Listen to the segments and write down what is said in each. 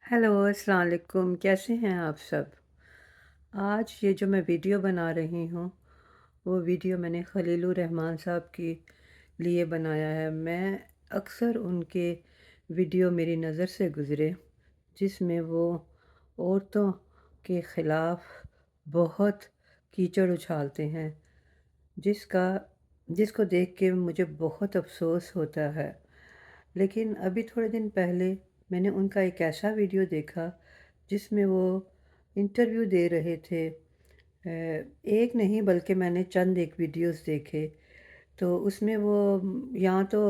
Hello, अस्सलाम वालेकुम। कैसे हैं आप सब? आज ये जो मैं वीडियो बना रही हूँ, वो वीडियो मैंने खलीलुर रहमान साहब के लिए बनाया है। मैं अक्सर उनके वीडियो मेरी नज़र से गुज़रे, जिसमें वो औरतों के ख़िलाफ़ बहुत कीचड़ उछालते हैं, जिसका जिसको देख के मुझे बहुत अफ़सोस होता है। लेकिन अभी थोड़े दिन पहले मैंने उनका एक ऐसा वीडियो देखा जिसमें वो इंटरव्यू दे रहे थे। एक नहीं बल्कि मैंने चंद एक वीडियोस देखे, तो उसमें वो या तो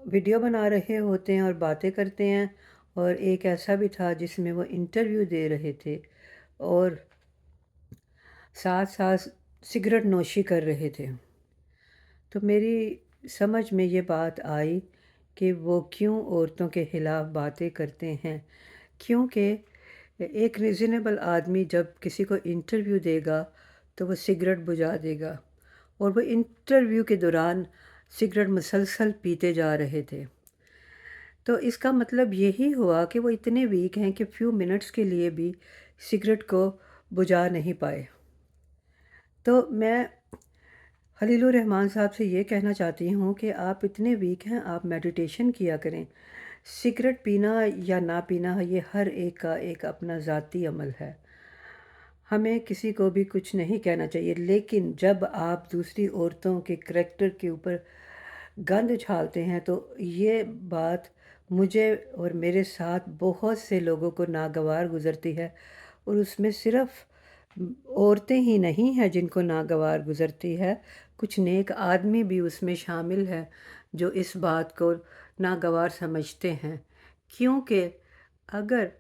वीडियो बना रहे होते हैं और बातें करते हैं, और एक ऐसा भी था जिसमें वो इंटरव्यू दे रहे थे और साथ साथ सिगरेट नोशी कर रहे थे। तो मेरी समझ में ये बात आई कि वो क्यों औरतों के ख़िलाफ़ बातें करते हैं। क्योंकि एक रीज़नेबल आदमी जब किसी को इंटरव्यू देगा तो वो सिगरेट बुझा देगा, और वो इंटरव्यू के दौरान सिगरेट मुसलसल पीते जा रहे थे। तो इसका मतलब यही हुआ कि वो इतने वीक हैं कि फ़्यू मिनट्स के लिए भी सिगरेट को बुझा नहीं पाए। तो मैं खलीलुर रहमान साहब से ये कहना चाहती हूँ कि आप इतने वीक हैं, आप मेडिटेशन किया करें। सिगरेट पीना या ना पीना ये हर एक का एक अपना ज़ाती अमल है। हमें किसी को भी कुछ नहीं कहना चाहिए, लेकिन जब आप दूसरी औरतों के करैक्टर के ऊपर गंद उछालते हैं तो ये बात मुझे और मेरे साथ बहुत से लोगों को नागवार गुज़रती है, और उसमें सिर्फ़ औरतें ही नहीं हैं जिनको नागवार गुज़रती है, कुछ नेक आदमी भी उसमें शामिल हैं जो इस बात को नागवार समझते हैं। क्योंकि अगर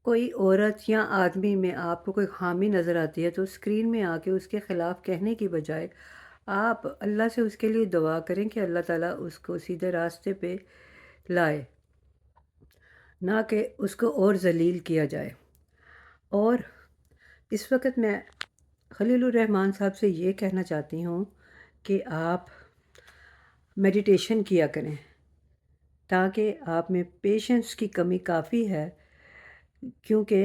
कोई औरत या आदमी में आपको कोई ख़ामी नज़र आती है तो स्क्रीन में आके उसके ख़िलाफ़ कहने की बजाय आप अल्लाह से उसके लिए दुआ करें कि अल्लाह ताला उसको सीधे रास्ते पे लाए, ना कि उसको और ज़लील किया जाए। और इस वक्त मैं खलीलुर रहमान साहब से ये कहना चाहती हूँ कि आप मेडिटेशन किया करें, ताकि आप में पेशेंस की कमी काफ़ी है। क्योंकि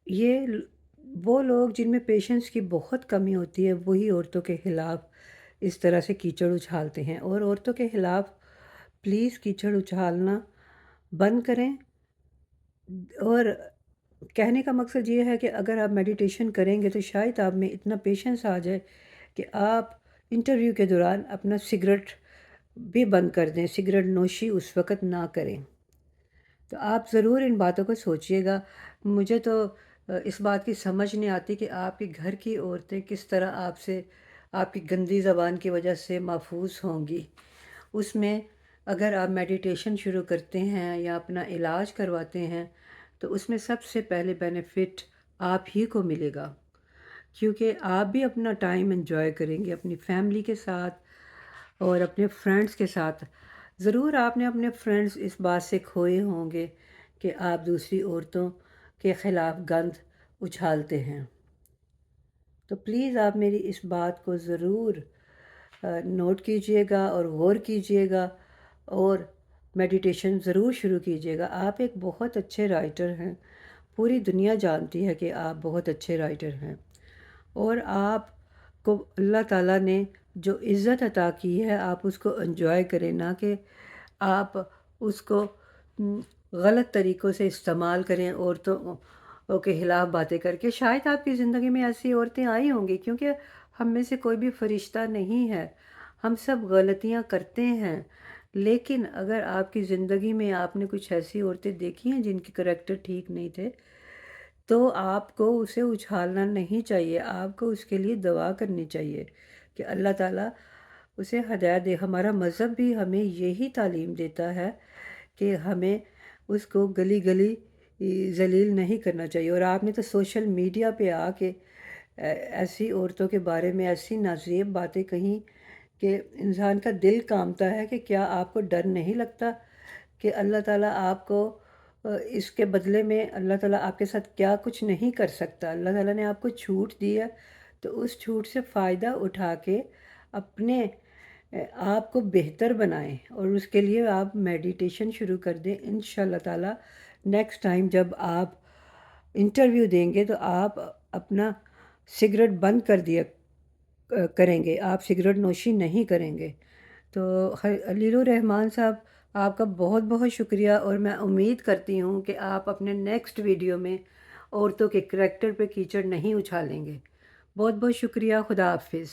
ये वो लोग जिनमें पेशेंस की बहुत कमी होती है, वही औरतों के ख़िलाफ़ इस तरह से कीचड़ उछालते हैं। और औरतों के ख़िलाफ़ प्लीज़ कीचड़ उछालना बंद करें। और कहने का मकसद ये है कि अगर आप मेडिटेशन करेंगे तो शायद आप में इतना पेशेंस आ जाए कि आप इंटरव्यू के दौरान अपना सिगरेट भी बंद कर दें, सिगरेट नोशी उस वक़्त ना करें। तो आप ज़रूर इन बातों को सोचिएगा। मुझे तो इस बात की समझ नहीं आती कि आपके घर की औरतें किस तरह आपसे आपकी गंदी ज़बान की वजह से महफूज होंगी। उसमें अगर आप मेडिटेशन शुरू करते हैं या अपना इलाज करवाते हैं तो उसमें सबसे पहले बेनिफिट आप ही को मिलेगा, क्योंकि आप भी अपना टाइम एंजॉय करेंगे अपनी फैमिली के साथ और अपने फ्रेंड्स के साथ। ज़रूर आपने अपने फ्रेंड्स इस बात से खोए होंगे कि आप दूसरी औरतों के ख़िलाफ़ गंद उछालते हैं। तो प्लीज़ आप मेरी इस बात को ज़रूर नोट कीजिएगा और गौर कीजिएगा, और मेडिटेशन ज़रूर शुरू कीजिएगा। आप एक बहुत अच्छे राइटर हैं, पूरी दुनिया जानती है कि आप बहुत अच्छे राइटर हैं, और आपको अल्लाह ताला ने जो इज़्ज़त अता की है आप उसको एंजॉय करें, ना कि आप उसको गलत तरीक़ों से इस्तेमाल करें औरतों के ख़िलाफ़ बातें करके। शायद आपकी ज़िंदगी में ऐसी औरतें आई होंगी, क्योंकि हम में से कोई भी फ़रिश्ता नहीं है, हम सब गलतियाँ करते हैं। लेकिन अगर आपकी ज़िंदगी में आपने कुछ ऐसी औरतें देखी हैं जिनके करैक्टर ठीक नहीं थे, तो आपको उसे उछालना नहीं चाहिए, आपको उसके लिए दुआ करनी चाहिए कि अल्लाह ताला उसे हिदायत दे। हमारा मज़हब भी हमें यही तालीम देता है कि हमें उसको गली-गली ज़लील नहीं करना चाहिए। और आपने तो सोशल मीडिया पे आके ऐसी औरतों के बारे में ऐसी नाज़ेब बातें कहीं कि इंसान का दिल कांपता है कि क्या आपको डर नहीं लगता कि अल्लाह ताला आपको इसके बदले में अल्लाह ताला आपके साथ क्या कुछ नहीं कर सकता। अल्लाह ताला ने आपको छूट दी है, तो उस छूट से फ़ायदा उठा के अपने آپ کو بہتر بنائیں، اور اس کے لیے آپ میڈیٹیشن شروع کر دیں۔ انشاءاللہ تعالی نیکسٹ ٹائم جب آپ انٹرویو دیں گے تو آپ اپنا سگریٹ بند کر دیا کریں گے، آپ سگریٹ نوشی نہیں کریں گے۔ تو خلیل الرحمان صاحب، آپ کا بہت بہت شکریہ، اور میں امید کرتی ہوں کہ آپ اپنے نیکسٹ ویڈیو میں عورتوں کے کریکٹر پہ کیچڑ نہیں اچھالیں گے۔ بہت بہت شکریہ، خدا حافظ۔